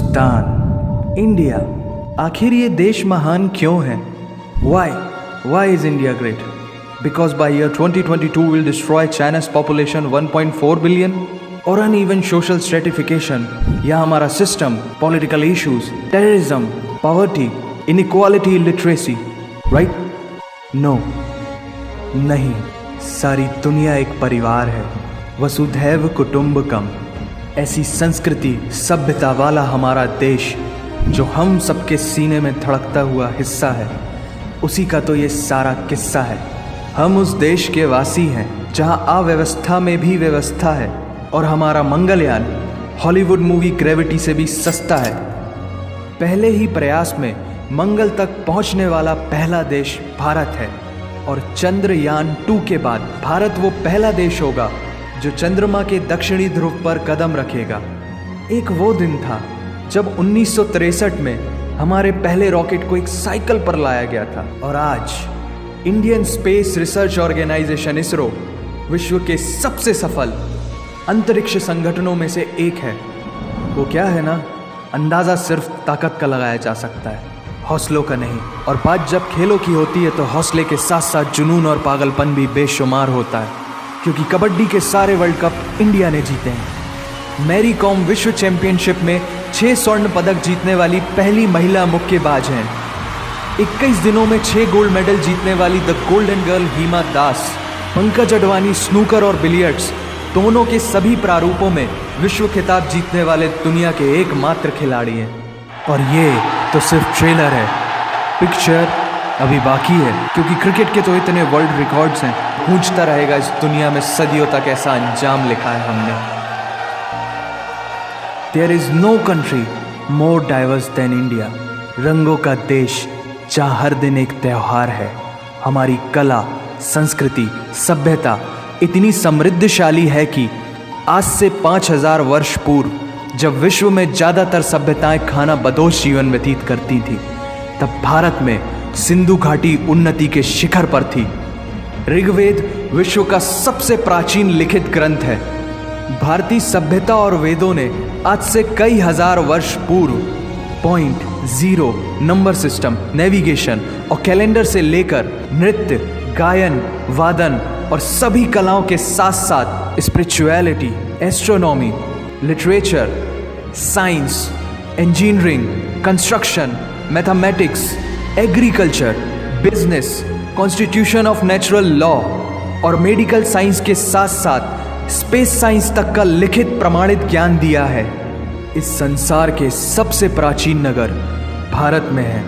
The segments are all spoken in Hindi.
हिंदुस्तान, इंडिया, आखिर ये देश महान क्यों है? Why is India great? Because by year 2022 we'll destroy China's population 1.4 billion? और uneven social stratification या हमारा system, political issues, terrorism, poverty, inequality, illiteracy, right? No, नहीं, सारी दुनिया एक परिवार है, वसुधैव कुटुंबकम। ऐसी संस्कृति, सभ्यता वाला हमारा देश जो हम सबके सीने में धड़कता हुआ हिस्सा है, उसी का तो ये सारा किस्सा है। हम उस देश के वासी हैं जहां अव्यवस्था में भी व्यवस्था है, और हमारा मंगलयान हॉलीवुड मूवी ग्रेविटी से भी सस्ता है। पहले ही प्रयास में मंगल तक पहुंचने वाला पहला देश भारत है, और चंद्रयान 2 के बाद भारत वो पहला देश होगा जो चंद्रमा के दक्षिणी ध्रुव पर कदम रखेगा। एक वो दिन था जब 1963 में हमारे पहले रॉकेट को एक साइकिल पर लाया गया था, और आज Indian Space Research Organisation ISRO विश्व के सबसे सफल अंतरिक्ष संगठनों में से एक है। वो क्या है ना, अंदाज़ा सिर्फ ताकत का लगाया जा सकता है, हौसलों का नहीं। और बात जब खेलों की होती है तो हौसले के साथ साथ जुनून और पागलपन भी बेशुमार होता है, क्योंकि कबड्डी के सारे वर्ल्ड कप इंडिया ने जीते हैं। मैरी कॉम विश्व चैंपियनशिप में 6 स्वर्ण पदक जीतने वाली पहली महिला मुक्केबाज हैं। 21 दिनों में 6 गोल्ड मेडल जीतने वाली the golden girl Hima Das. Pankaj Advani snooker और बिलियर्ड्स दोनों के सभी प्रारूपों में विश्व खिताब जीतने वाले दुनिया के एकमात्र खिलाड़ी हैं। और ये तो सिर्फ ट्रेलर है, पिक्चर अभी बाकी है, क्योंकि क्रिकेट के तो इतने वर्ल्ड रिकॉर्ड्स हैं, गूंजता रहेगा इस दुनिया में सदियों तक ऐसा अंजाम लिखा है हमने। There is no country more diverse than India. रंगों का देश जहाँ हर दिन एक त्यौहार है। हमारी कला, संस्कृति, सभ्यता इतनी समृद्धशाली है कि आज से 5000 वर्ष पूर्व जब विश्व में ज़्यादातर सभ्यताएं खाना बदोश जीवन व्यतीत करती थी, तब भारत में सिंधु घाटी उन्नति के शिखर पर थी। ऋग्वेद विश्व का सबसे प्राचीन लिखित ग्रंथ है। भारतीय सभ्यता और वेदों ने आज से कई हजार वर्ष पूर्व point, zero, number system, navigation और कैलेंडर से लेकर नृत्य, गायन, वादन और सभी कलाओं के साथ साथ spirituality, astronomy, literature, science, engineering, construction, mathematics, agriculture, business, constitution of natural law और मेडिकल साइंस के साथ साथ स्पेस साइंस तक का लिखित प्रमाणित ज्ञान दिया है। इस संसार के सबसे प्राचीन नगर भारत में है।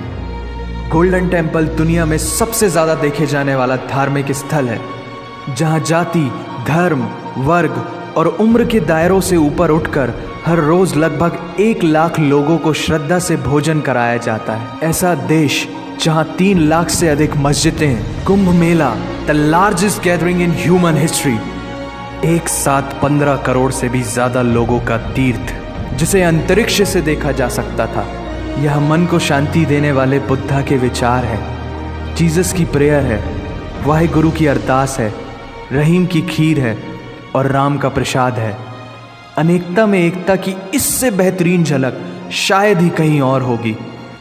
गोल्डन टेम्पल दुनिया में सबसे ज़्यादा देखे जाने वाला धार्मिक स्थल है, जहाँ जाति, धर्म, वर्ग और उम्र के दायरों से ऊपर उठकर हर रोज़ लगभग 1 लाख लोगों को श्रद्धा से भोजन कराया जाता है। ऐसा देश जहाँ 3 लाख से अधिक मस्जिदें हैं। Kumbh Mela, the largest gathering in human history. एक साथ 15 करोड़ से भी ज़्यादा लोगों का तीर्थ, जिसे अंतरिक्ष से देखा जा सकता था। यह मन को शांति देने वाले बुद्धा के विचार है, जीसस की प्रेयर है, वाहेगुरु की अरदास है, रहीम की खीर है और राम का प्रसाद है। अनेकता में एकता की इससे बेहतरीन झलक शायद ही कहीं और होगी।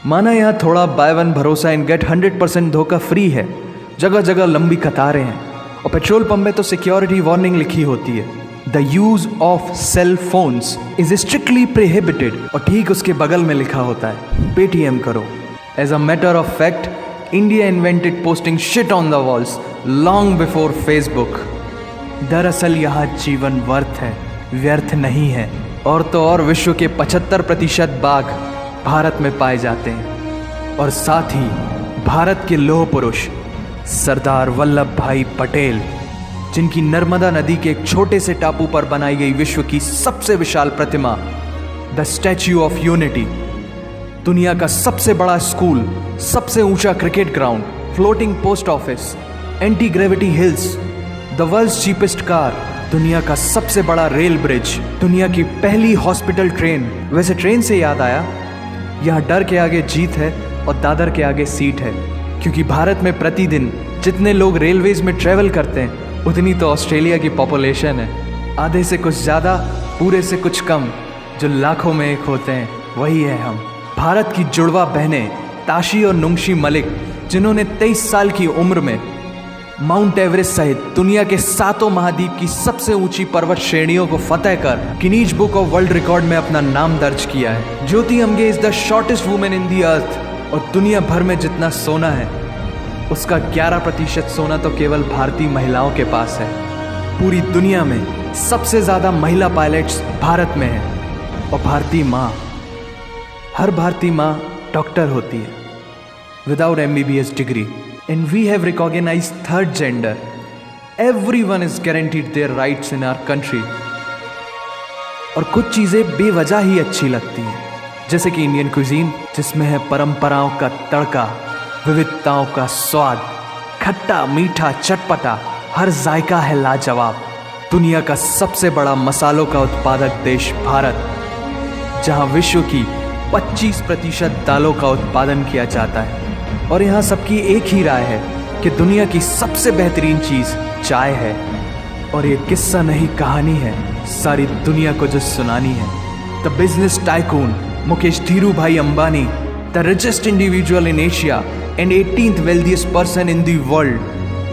माना यहाँ थोड़ा बाय वन भरोसा एंड गेट 100% धोखा फ्री है। जगह जगह लंबी कतारें हैं और पेट्रोल पंप में तो सिक्योरिटी वार्निंग लिखी होती है, the use of cell phones is strictly prohibited, और ठीक उसके बगल में लिखा होता है पेटीएम करो। As a matter of fact, India invented posting shit on the walls long before Facebook. दरअसल यहाँ जीवन वर्थ है, व्यर्थ नहीं है। और तो और विश्व के 75% बाघ भारत में पाए जाते हैं। और साथ ही भारत के लौह पुरुष सरदार वल्लभ भाई पटेल, जिनकी नर्मदा नदी के एक छोटे से टापू पर बनाई गई विश्व की सबसे विशाल प्रतिमा द स्टैच्यू ऑफ यूनिटी, दुनिया का सबसे बड़ा स्कूल, सबसे ऊंचा cricket ground, floating post office, anti gravity hills, the world's cheapest car, दुनिया का सबसे बड़ा रेल ब्रिज, दुनिया की पहली हॉस्पिटल ट्रेन। वैसे ट्रेन से याद आया, यहाँ डर के आगे जीत है और दादर के आगे सीट है, क्योंकि भारत में प्रतिदिन जितने लोग रेलवेज में ट्रैवल करते हैं उतनी तो ऑस्ट्रेलिया की पॉपुलेशन है। आधे से कुछ ज़्यादा, पूरे से कुछ कम, जो लाखों में एक होते हैं वही है हम, भारत की जुड़वा बहनें ताशी और नुंगशी मलिक, जिन्होंने 23 साल की उम्र में माउंट एवरेस्ट सहित दुनिया के 7 महाद्वीप की सबसे ऊंची पर्वत श्रेणियों को फतेह कर Guinness book of world record में अपना नाम दर्ज किया है। Jyoti Amge is the shortest women in the earth, और दुनिया भर में जितना सोना है उसका 11% सोना तो केवल भारतीय महिलाओं के पास है। पूरी दुनिया में सबसे ज्यादा महिला पायलट्स भारत में है, और भारतीय माँ, हर भारतीय माँ डॉक्टर होती है without MBBS degree. And we have recognized third gender. Everyone is guaranteed their rights in our country. और कुछ चीज़ें बेवजह ही अच्छी लगती हैं, जैसे कि इंडियन क्विजीन, जिसमें है परंपराओं का तड़का, विविधताओं का स्वाद, खट्टा मीठा चटपटा, हर जायका है लाजवाब। दुनिया का सबसे बड़ा मसालों का उत्पादक देश भारत, जहां विश्व की 25% दालों का उत्पादन किया जाता है, और यहाँ सबकी एक ही राय है कि दुनिया की सबसे बेहतरीन चीज़ चाय है। और ये किस्सा नहीं कहानी है, सारी दुनिया को जो सुनानी है। The business tycoon Mukesh Dhirubhai Ambani, the richest individual in Asia and 18th wealthiest person in the world,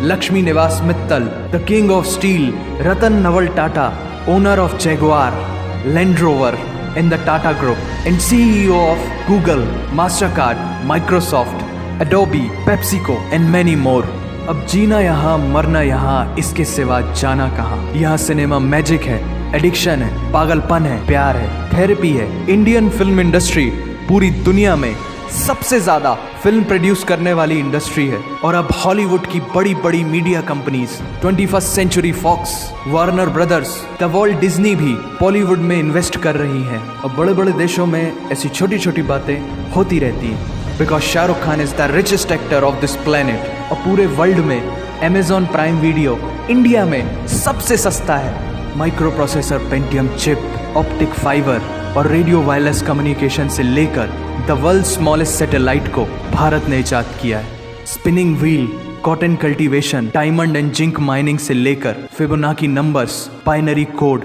Lakshmi Niwas Mittal, the king of steel Ratan Naval Tata, owner of Jaguar, Land Rover in the Tata Group, and CEO of Google, Mastercard, Microsoft, Adobe, PepsiCo and many more। अब जीना यहाँ मरना यहाँ, इसके सिवा जाना कहाँ। यहाँ सिनेमा मैजिक है, एडिक्शन है, पागलपन है, प्यार है, थेरेपी है। इंडियन फिल्म इंडस्ट्री पूरी दुनिया में सबसे ज्यादा फिल्म प्रोड्यूस करने वाली इंडस्ट्री है। और अब हॉलीवुड की बड़ी बड़ी media companies, 21st century Fox, Warner Brothers, the world Disney भी बॉलीवुड में इन्वेस्ट कर रही हैं। और बड़े बड़े देशों में ऐसी छोटी छोटी बातें होती रहती हैं, because Shahrukh Khan is the richest actor of this planet. और पूरे वर्ल्ड में अमेजॉन प्राइम वीडियो इंडिया में सबसे सस्ता है। Micro processor Pentium chip, optic fibre और रेडियो वायरलेस कम्युनिकेशन से लेकर द वर्ल्ड स्मॉलेस्ट सैटेलाइट को भारत ने इजाद किया है। Spinning wheel, cotton cultivation, diamond and zinc mining से लेकर फिबोनाची नंबर्स, बाइनरी कोड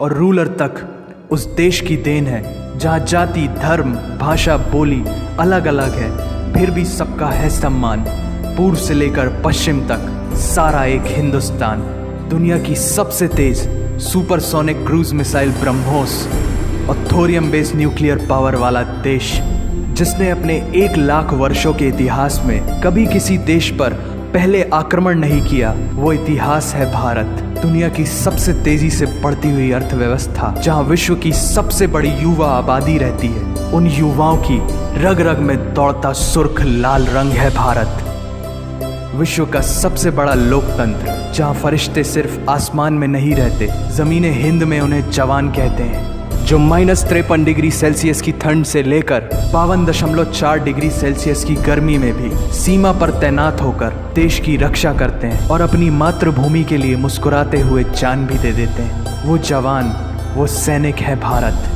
और रूलर तक उस देश की देन है, जहाँ जाति, धर्म, भाषा, बोली अलग अलग है, फिर भी सबका है सम्मान। पूर्व से लेकर पश्चिम तक सारा एक हिंदुस्तान। दुनिया की सबसे तेज सुपरसोनिक क्रूज मिसाइल ब्रह्मोस और थोरियम बेस्ड न्यूक्लियर पावर वाला देश, जिसने अपने 1 लाख वर्षों के इतिहास में कभी किसी देश पर पहले आक्रमण नहीं किया, वो इतिहास है भारत। दुनिया की सबसे तेजी से बढ़ती हुई अर्थव्यवस्था, जहां विश्व की सबसे बड़ी युवा आबादी रहती है, उन युवाओं की रग रग में दौड़ता सुर्ख लाल रंग है भारत। विश्व का सबसे बड़ा लोकतंत्र, जहां फरिश्ते सिर्फ आसमान में नहीं रहते, जमीने हिंद में उन्हें जवान कहते हैं, जो -53 डिग्री सेल्सियस की ठंड से लेकर 52.4 डिग्री सेल्सियस की गर्मी में भी सीमा पर तैनात होकर देश की रक्षा करते हैं और अपनी मातृभूमि के लिए मुस्कुराते हुए जान भी दे देते हैं। वो जवान, वो सैनिक है भारत।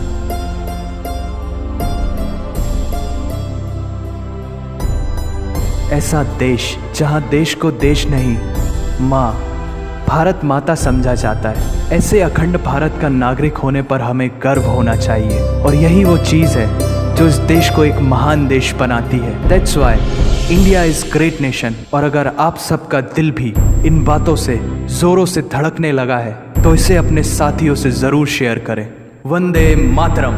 ऐसा देश जहां देश को देश नहीं, माँ, भारत माता समझा जाता है। ऐसे अखंड भारत का नागरिक होने पर हमें गर्व होना चाहिए, और यही वो चीज़ है जो इस देश को एक महान देश बनाती है। That's why India is great nation. और अगर आप सबका दिल भी इन बातों से जोरों से धड़कने लगा है, तो इसे अपने साथियों से ज़रूर शेयर करें। वंदे मातरम।